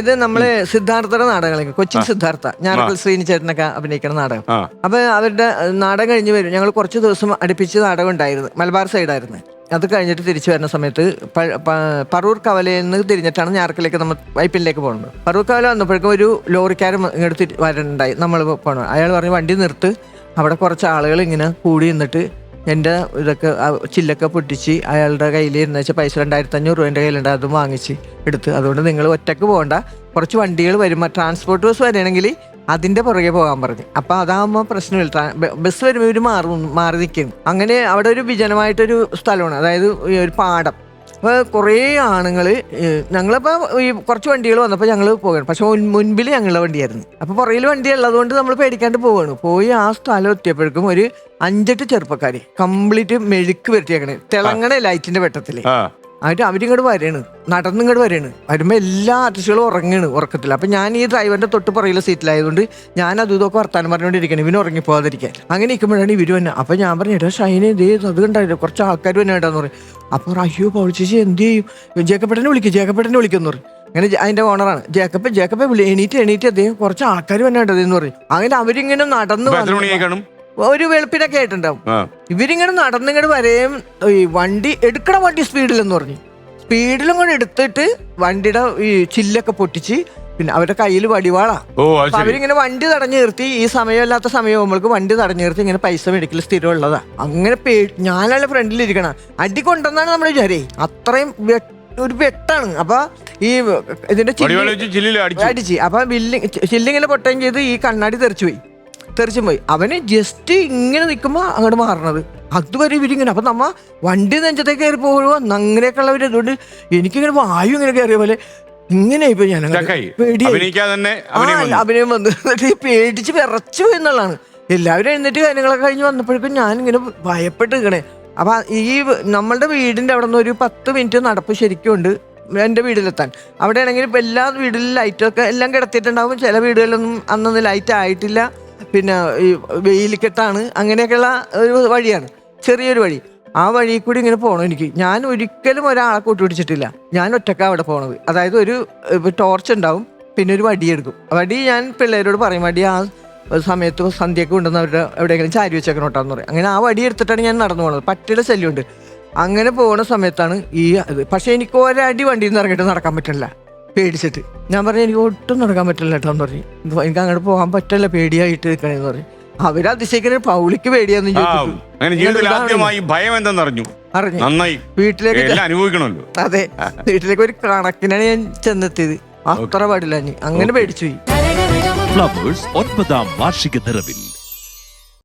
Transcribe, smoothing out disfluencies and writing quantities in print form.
ഇത് നമ്മള് സിദ്ധാർത്ഥയുടെ നാടകങ്ങളൊക്കെ കൊച്ചിൻ സിദ്ധാർത്ഥ ഞാറക്കൽ ശ്രീനി ചേട്ടനൊക്കെ അഭിനയിക്കുന്ന നാടകം. അപ്പൊ അവരുടെ നാടകം കഴിഞ്ഞ് വരും. ഞങ്ങൾ കുറച്ച് ദിവസം അടുപ്പിച്ച് നാടകം ഉണ്ടായിരുന്നു, മലബാർ സൈഡായിരുന്നു. അത് കഴിഞ്ഞിട്ട് തിരിച്ചു വരുന്ന സമയത്ത് പറൂർ കവലയിൽ നിന്ന് തിരിഞ്ഞിട്ടാണ് ഞാറക്കലേക്ക് നമ്മൾ വൈപ്പിലേക്ക് പോകുന്നത്. പറൂർ കവല വന്നപ്പോഴേക്കും ഒരു ലോറിക്കാരൻ ഇങ്ങോട്ട് വരണ്ടായി. നമ്മൾ പോകണം. അയാൾ പറഞ്ഞു വണ്ടി നിർത്ത്. അവിടെ കുറച്ച് ആളുകൾ ഇങ്ങനെ കൂടി നിന്നിട്ട് എൻ്റെ ഇതൊക്കെ ചില്ലൊക്കെ പൊട്ടിച്ച് അയാളുടെ കയ്യിൽ ഇരുന്ന് വെച്ചാൽ പൈസ 2500 രൂപേൻ്റെ കയ്യിലുണ്ട്, അതും വാങ്ങിച്ച് എടുത്ത്. അതുകൊണ്ട് നിങ്ങൾ ഒറ്റയ്ക്ക് പോകണ്ട, കുറച്ച് വണ്ടികൾ വരും, ട്രാൻസ്പോർട്ട് ബസ് വരികയാണെങ്കിൽ അതിൻ്റെ പുറകെ പോകാൻ പറഞ്ഞു. അപ്പം അതാകുമ്പോൾ പ്രശ്നമില്ല, ബസ് വരുമ്പോൾ ഇവർ മാറി നിൽക്കും. അങ്ങനെ അവിടെ ഒരു വിജനമായിട്ടൊരു സ്ഥലമാണ്, അതായത് ഒരു പാടം. അപ്പോൾ കുറേ ആണുങ്ങൾ, ഞങ്ങളിപ്പോൾ ഈ കുറച്ച് വണ്ടികൾ വന്നപ്പോൾ ഞങ്ങൾ പോകണം. പക്ഷെ മുൻപിൽ ഞങ്ങളുടെ വണ്ടിയായിരുന്നു. അപ്പോൾ പുറകിൽ വണ്ടി ഉള്ളതുകൊണ്ട് നമ്മൾ പേടിക്കാണ്ട് പോവുകയാണ്. പോയി ആ സ്ഥലം എത്തിയപ്പോഴേക്കും ഒരു 5-8 ചെറുപ്പക്കാർ കംപ്ലീറ്റ് മെഴുക്ക് വരുത്തിയേക്കണേ, തിളങ്ങണ ലൈറ്റിന്റെ വെട്ടത്തിൽ. എന്നിട്ട് അവരിങ്ങോട്ട് വരെയാണ്, നടന്നിങ്ങോട്ട് വരെയാണ്. വരുമ്പോൾ എല്ലാ ആർട്ടിസ്റ്റുകളും ഉറങ്ങാണ് ഉറക്കത്തിൽ. അപ്പം ഞാൻ ഈ ഡ്രൈവറിന്റെ തൊട്ട് പുറകിലെ സീറ്റിലായതുകൊണ്ട് ഞാൻ അതും ഇതൊക്കെ വർത്താനം പറഞ്ഞുകൊണ്ടിരിക്കണം, ഇവന് ഉറങ്ങിപ്പോകാതിരിക്കാൻ. അങ്ങനെ ഇരിക്കുമ്പോഴാണ് ഇവർ തന്നെ. അപ്പം ഞാൻ പറഞ്ഞു, ഏട്ടാ ഷൈനെ ഇതേ അത് കണ്ടായില്ല, കുറച്ച് ആൾക്കാർ തന്നെ ഏട്ടാന്ന് പറയും. അപ്പോൾ അയ്യോ പൗൾ ചേച്ചി എന്ത് ചെയ്യും, ജേക്കപ്പേട്ടനെ വിളിക്കുമെന്ന് പറയും. അങ്ങനെ അതിന്റെ ഓണറാണ് ജേക്കപ്പെ എണീറ്റ് അദ്ദേഹം കുറച്ച് ആൾക്കാർ തന്നെ ഉണ്ടെന്ന് പറയും. അങ്ങനെ അവരിങ്ങനെ നടന്നു ഒരു വെളുപ്പിനൊക്കെ ആയിട്ടുണ്ടാവും. ഇവരിങ്ങനെ നടന്നിങ്ങോട്ട് വരെയും ഈ വണ്ടി എടുക്കണ വണ്ടി സ്പീഡിലെന്ന് പറഞ്ഞു. സ്പീഡിലും കൂടെ എടുത്തിട്ട് വണ്ടിയുടെ ഈ ചില്ലൊക്കെ പൊട്ടിച്ച്, പിന്നെ അവരുടെ കയ്യിൽ വടിവാളാ. അവരിങ്ങനെ വണ്ടി തടഞ്ഞു നിർത്തി, ഈ സമയമല്ലാത്ത സമയമാകുമ്പോൾക്ക് വണ്ടി തടഞ്ഞു നിർത്തി ഇങ്ങനെ പൈസ മേടിക്കൽ സ്ഥിരമുള്ളതാ. അങ്ങനെ ഞാനാണ് ഫ്രണ്ടിൽ ഇരിക്കണം. അടി കൊണ്ടെന്നാണ് നമ്മൾ വിചാരേ, അത്രയും ഒരു വെട്ടാണ്. അപ്പൊ ഈ ഇതിന്റെ അടിച്ച് അപ്പൊ ചില്ലിങ്ങനെ പൊട്ടുകയും ചെയ്ത് ഈ കണ്ണാടി തെറിച്ചു പോയി. അവന് ജസ്റ്റ് ഇങ്ങനെ നിൽക്കുമ്പോൾ അങ്ങോട്ട് മാറണത്, അതുവരെ ഇവരിങ്ങനെ. അപ്പൊ നമ്മ വണ്ടി നെഞ്ചത്തേക്ക് കയറി പോകുമ്പോൾ അങ്ങനെയൊക്കെ ഉള്ളവർ. അതുകൊണ്ട് എനിക്കിങ്ങനെ വായു ഇങ്ങനെ കയറിയ പോലെ ഇങ്ങനെ ഇപ്പൊ ഞാൻ അഭിനയം വന്നു പേടിച്ച് വിറച്ചു പോയി എന്നുള്ളതാണ്. എല്ലാവരും എഴുന്നേറ്റ് കാര്യങ്ങളൊക്കെ കഴിഞ്ഞ് വന്നപ്പോഴേക്കും ഞാൻ ഇങ്ങനെ ഭയപ്പെട്ട് നിൽക്കണേ. അപ്പൊ ഈ നമ്മളുടെ വീടിന്റെ അവിടെ നിന്ന് ഒരു 10 മിനിറ്റ് നടപ്പ് ശരിക്കും ഉണ്ട് എൻ്റെ വീട്ടിലെത്താൻ. അവിടെ ആണെങ്കിൽ ഇപ്പം എല്ലാ വീട്ടിലും ലൈറ്റൊക്കെ എല്ലാം കിടത്തിയിട്ടുണ്ടാവും. ചില വീടുകളിലൊന്നും അന്നൊന്നും ലൈറ്റ് ആയിട്ടില്ല. പിന്നെ ഈ വെയിലിക്കെട്ടാണ്. അങ്ങനെയൊക്കെയുള്ള ഒരു വഴിയാണ്, ചെറിയൊരു വഴി. ആ വഴി കൂടി ഇങ്ങനെ പോകണം എനിക്ക്. ഞാൻ ഒരിക്കലും ഒരാളെ കൂട്ടുപിടിച്ചിട്ടില്ല, ഞാൻ ഒറ്റക്കാണ് അവിടെ പോണത്. അതായത് ഒരു ടോർച്ച് ഉണ്ടാവും, പിന്നെ ഒരു വടി എടുക്കും. വടി ഞാൻ പിള്ളേരോട് പറയും, വടി ആ സമയത്ത് സന്ധ്യയൊക്കെ കൊണ്ടുവന്ന് അവരുടെ എവിടെയെങ്കിലും ചാരി വെച്ചേക്കണോട്ടാന്ന് പറയും. അങ്ങനെ ആ വടി എടുത്തിട്ടാണ് ഞാൻ നടന്നു പോകുന്നത്. പട്ടിയുടെ ശല്യമുണ്ട്. അങ്ങനെ പോകുന്ന സമയത്താണ് ഈ അത്. പക്ഷെ എനിക്ക് ഒരടി വണ്ടിയിൽ നിന്ന് ഇറങ്ങിയിട്ട് നടക്കാൻ പറ്റില്ല, പേടിച്ചിട്ട്. ഞാൻ പറഞ്ഞു എനിക്ക് ഒട്ടും നടക്കാൻ പറ്റില്ല കേട്ടോ എന്ന് പറഞ്ഞു. എനിക്ക് അങ്ങോട്ട് പോകാൻ പറ്റില്ല, പേടിയായിട്ട് നിൽക്കണേന്ന് പറഞ്ഞു. അവര് അതിശയിക്കുന്ന പൗളിക്ക് പേടിയാന്ന് ചോദിച്ചു. വീട്ടിലേക്ക് അതെ, വീട്ടിലേക്ക് ഒരു കണക്കിനാണ് ഞാൻ ചെന്നെത്തിയത്. അത്ര പാടില്ല, അങ്ങനെ പേടിച്ചു പോയി. 9ാം വാർഷിക നിറവിൽ